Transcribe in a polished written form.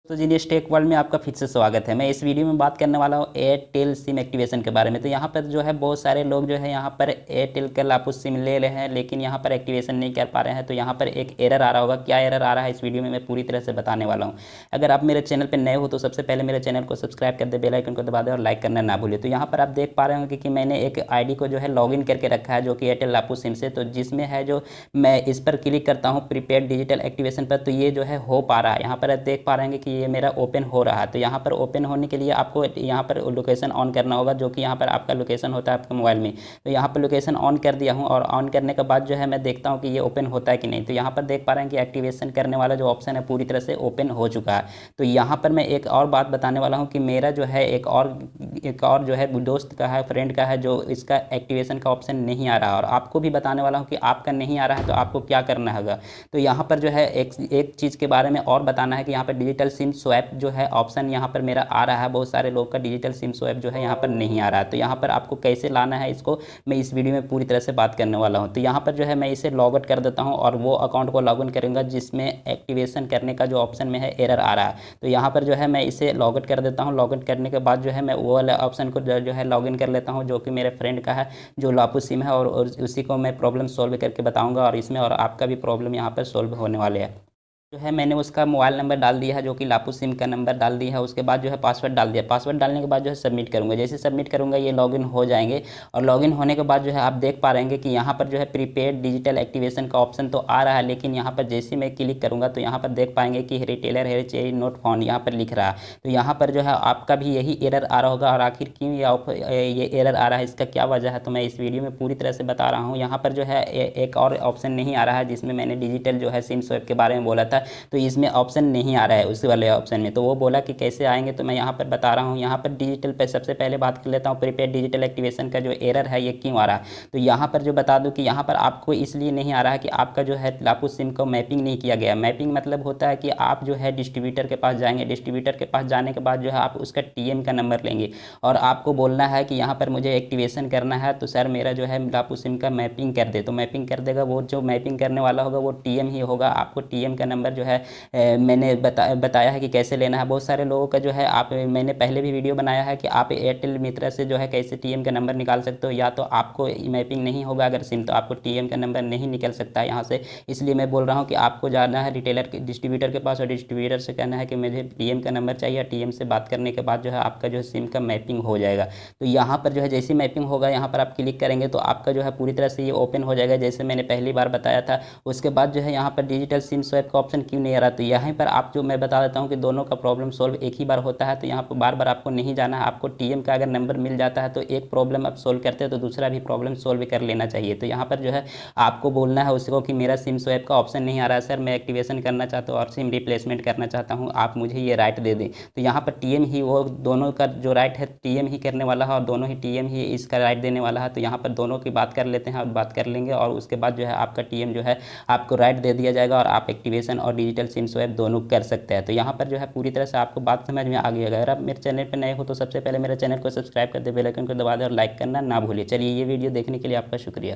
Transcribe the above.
तो genius tech world में आपका फिर से स्वागत है। मैं इस वीडियो में बात करने वाला हूँ एयरटेल सिम एक्टिवेशन के बारे में। तो यहाँ पर जो है बहुत सारे लोग जो है यहाँ पर एयरटेल का लापू सिम ले रहे हैं, लेकिन यहाँ पर एक्टिवेशन नहीं कर पा रहे हैं। तो यहाँ पर एक एरर आ रहा होगा। क्या एरर आ रहा है इस वीडियो में मैं पूरी तरह से बताने वाला हूँ। अगर आप मेरे चैनल पर नए हो तो सबसे पहले मेरे चैनल को सब्सक्राइब कर दे, बेल आइकन को दबा दे और लाइक करना ना भूले। तो यहाँ पर आप देख पा रहे होंगे कि मैंने एक ID को जो है लॉगिन करके रखा है, जो कि एयरटेल लापू सिम से, तो जिसमें है जो मैं इस पर क्लिक करता हूँ प्रीपेड डिजिटल एक्टिवेशन पर, तो ये जो है हो पा रहा है। यहाँ पर आप देख पा रहे हैं कि ये मेरा ओपन हो रहा है। तो यहाँ पर ओपन होने के लिए आपको यहाँ पर लोकेशन ऑन करना होगा, जो कि यहाँ पर आपका लोकेशन होता है आपके मोबाइल में। तो यहाँ पर लोकेशन ऑन कर दिया हूँ और ऑन करने के बाद जो है मैं देखता हूँ कि ये ओपन होता है कि नहीं। तो यहाँ पर देख पा रहे हैं कि एक्टिवेशन करने वाला जो ऑप्शन है पूरी तरह से ओपन हो चुका है। तो यहाँ पर मैं एक और बात बताने वाला हूँ कि मेरा जो है एक और जो है दोस्त का है, फ्रेंड का है, जो इसका एक्टिवेशन का ऑप्शन नहीं आ रहा, और आपको भी बताने वाला हूँ कि आपका नहीं आ रहा है तो आपको क्या करना होगा। तो यहाँ पर जो है एक चीज़ के बारे में और बताना है कि यहाँ पर डिजिटल सिम स्वैप जो है ऑप्शन यहाँ पर मेरा आ रहा है। बहुत सारे लोग का डिजिटल सिम स्वैप जो है यहाँ पर नहीं आ रहा है। तो यहाँ पर आपको कैसे लाना है इसको मैं इस वीडियो में पूरी तरह से बात करने वाला हूँ। तो यहाँ पर जो है मैं इसे लॉग आउट कर देता हूँ और वो अकाउंट को लॉग इन करूँगा जिसमें एक्टिवेशन करने का जो ऑप्शन में है एरर आ रहा है। तो यहाँ पर जो है मैं इसे लॉग आउट कर देता हूँ। लॉग आउट करने के बाद जो है मैं वो वाला ऑप्शन को जो है लॉग इन कर लेता हूँ, जो कि मेरे फ्रेंड का है, जो लापू सिम है, और उसी को मैं प्रॉब्लम सॉल्व करके बताऊँगा, और इसमें और आपका भी प्रॉब्लम यहाँ पर सॉल्व होने वाले है। जो है मैंने उसका मोबाइल नंबर डाल दिया है, जो कि लापू सिम का नंबर डाल दिया है। उसके बाद जो है पासवर्ड डाल दिया। पासवर्ड डालने के बाद जो है सबमिट करूँगा। जैसे सबमिट करूँगा ये लॉगिन हो जाएंगे, और लॉगिन होने के बाद जो है आप देख पा रहे हैं कि यहाँ पर जो है प्रीपेड डिजिटल एक्टिवेशन का ऑप्शन तो आ रहा है, लेकिन यहाँ पर जैसे मैं क्लिक करूँगा तो यहाँ पर देख पाएंगे कि रिटेलर हेरिटेज नोट फाउंड यहाँ पर लिख रहा है। तो यहाँ पर जो है आपका भी यही एरर आ रहा होगा, और आखिर क्यों ये एरर आ रहा है, इसका क्या वजह है, तो मैं इस वीडियो में पूरी तरह से बता रहा हूँ। यहाँ पर जो है एक और ऑप्शन नहीं आ रहा है, जिसमें मैंने डिजिटल जो है सिम स्वैप के बारे में बोला था, तो इसमें ऑप्शन नहीं आ रहा है उस वाले ऑप्शन में। तो वो बोला कि कैसे आएंगे, तो मैं यहाँ पर बता रहा हूँ। यहाँ पर डिजिटल पे सबसे पहले बात कर लेता हूँ प्रीपेड डिजिटल एक्टिवेशन का जो एरर है ये क्यों आ रहा है। तो यहाँ पर जो बता दूँ कि यहाँ पर आपको इसलिए नहीं आ रहा है कि आपका जो है लापू सिम को मैपिंग नहीं किया गया। मैपिंग मतलब होता है कि आप जो है डिस्ट्रीब्यूटर के पास जाएंगे, डिस्ट्रीब्यूटर के पास जाने के बाद जो है आप उसका TM का नंबर लेंगे, और आपको बोलना है कि यहाँ पर मुझे एक्टिवेशन करना है, तो सर मेरा जो है लापू सिम का मैपिंग कर दे। तो मैपिंग कर देगा। वो जो मैपिंग करने वाला होगा वो TM ही होगा। आपको TM का नंबर जो है मैंने बताया है कि कैसे लेना है। बहुत सारे लोगों का जो है मैंने पहले भी वीडियो बनाया है कि आप एयरटेल मित्रा से जो है कैसे TM का नंबर निकाल सकते हो। या तो आपको मैपिंग नहीं होगा अगर सिम, तो आपको TM का नंबर नहीं निकल सकता है यहाँ से। इसलिए मैं बोल रहा हूँ कि आपको जाना है रिटेलर के डिस्ट्रीब्यूटर के पास, और डिस्ट्रीब्यूटर से कहना है कि मुझे TM का नंबर चाहिए। TM से बात करने के बाद जो है आपका जो है सिम का मैपिंग हो जाएगा। तो यहाँ पर जो है जैसी मैपिंग होगा यहाँ पर आप क्लिक करेंगे तो आपका जो है पूरी तरह से ये ओपन हो जाएगा, जैसे मैंने पहली बार बताया था। उसके बाद जो है यहाँ पर डिजिटल सिम स्वैप का ऑप्शन क्यों नहीं आ रहा, तो यहाँ पर आप जो मैं बता देता हूँ कि दोनों का प्रॉब्लम सॉल्व एक ही बार होता है। तो यहाँ पर बार बार आपको नहीं जाना है। आपको TM का अगर नंबर मिल जाता है तो एक प्रॉब्लम आप सोल्व करते हैं तो दूसरा भी प्रॉब्लम सोल्व कर लेना चाहिए। तो यहाँ पर जो है आपको बोलना है उसको कि मेरा सिम स्वैप का ऑप्शन नहीं आ रहा है सर, मैं एक्टिवेशन करना चाहता हूँ और सिम रिप्लेसमेंट करना चाहता हूँ, आप मुझे ये राइट दे दें। तो यहाँ पर TM ही, वो दोनों का जो राइट है TM ही करने वाला है, और दोनों ही TM ही इसका राइट देने वाला है। तो यहाँ पर दोनों की बात कर लेते हैं और बात कर लेंगे, और उसके बाद जो है आपका TM जो है आपको राइट दे दिया जाएगा, और आप एक्टिवेशन और डिजिटल सिम स्वैप दोनों कर सकते हैं। तो यहाँ पर जो है पूरी तरह से आपको बात समझ में आ गई। अगर आप मेरे चैनल पर नए हो तो सबसे पहले मेरे चैनल को सब्सक्राइब कर दे, बेल आइकन को दबा दे और लाइक करना ना भूलिए। चलिए, ये वीडियो देखने के लिए आपका शुक्रिया।